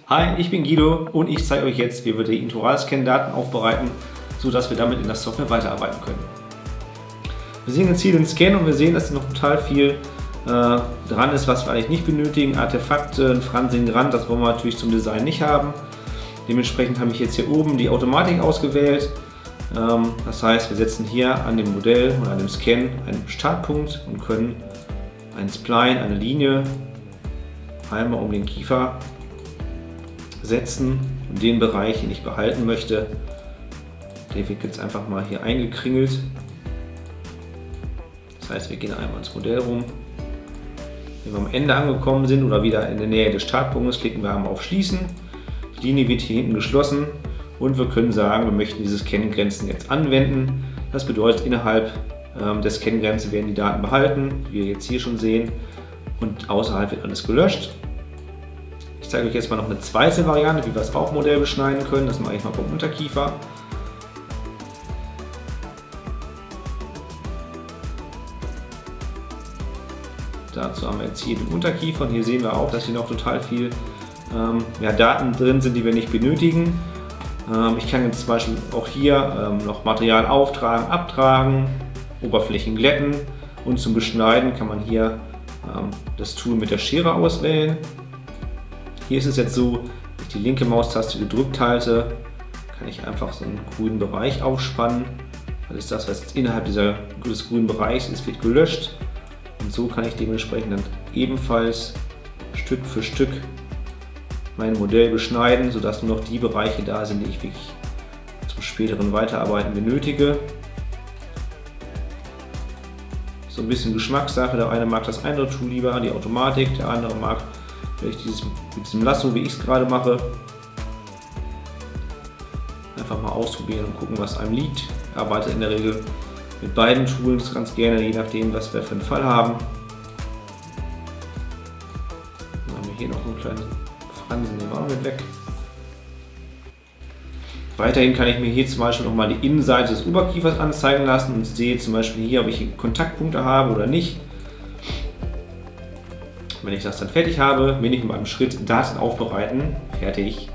Hi, ich bin Guido und ich zeige euch jetzt, wie wir die Introral-Scan-Daten aufbereiten, sodass wir damit in der Software weiterarbeiten können. Wir sehen jetzt hier den Scan und wir sehen, dass noch total viel dran ist, was wir eigentlich nicht benötigen. Artefakte, ein fransigen Rand, das wollen wir natürlich zum Design nicht haben. Dementsprechend habe ich jetzt hier oben die Automatik ausgewählt. Das heißt, wir setzen hier an dem Modell oder an dem Scan einen Startpunkt und können ein Spline, eine Linie einmal um den Kiefer setzen und den Bereich, den ich behalten möchte, der wird jetzt einfach mal hier eingekringelt. Das heißt, wir gehen einmal ins Modell rum. Wenn wir am Ende angekommen sind oder wieder in der Nähe des Startpunktes, klicken wir einmal auf Schließen. Die Linie wird hier hinten geschlossen und wir können sagen, wir möchten diese Scan-Grenzen jetzt anwenden. Das bedeutet, innerhalb der Scan-Grenze werden die Daten behalten, wie wir jetzt hier schon sehen, und außerhalb wird alles gelöscht. Ich zeige euch jetzt mal noch eine zweite Variante, wie wir es auch Modell beschneiden können. Das mache ich mal vom Unterkiefer. Dazu haben wir jetzt hier den Unterkiefer und hier sehen wir auch, dass hier noch total viel Daten drin sind, die wir nicht benötigen. Ich kann jetzt zum Beispiel auch hier noch Material auftragen, abtragen, Oberflächen glätten und zum Beschneiden kann man hier das Tool mit der Schere auswählen. Hier ist es jetzt so, wenn ich die linke Maustaste gedrückt halte, kann ich einfach so einen grünen Bereich aufspannen. Das ist das, was jetzt innerhalb des grünen Bereichs ist, wird gelöscht. Und so kann ich dementsprechend dann ebenfalls Stück für Stück mein Modell beschneiden, sodass nur noch die Bereiche da sind, die ich wirklich zum späteren Weiterarbeiten benötige. So ein bisschen Geschmackssache, der eine mag das eine Tool lieber, die Automatik, der andere mag vielleicht mit diesem Lasso, wie ich es gerade mache. Einfach mal ausprobieren und gucken, was einem liegt. Ich arbeite in der Regel mit beiden Tools ganz gerne, je nachdem, was wir für einen Fall haben. Dann haben wir hier noch einen kleinen Fransen, den wir auch mit weg. Weiterhin kann ich mir hier zum Beispiel noch mal die Innenseite des Oberkiefers anzeigen lassen und sehe zum Beispiel hier, ob ich Kontaktpunkte habe oder nicht. Wenn ich das dann fertig habe, bin ich mit meinem Schritt Daten aufbereiten fertig.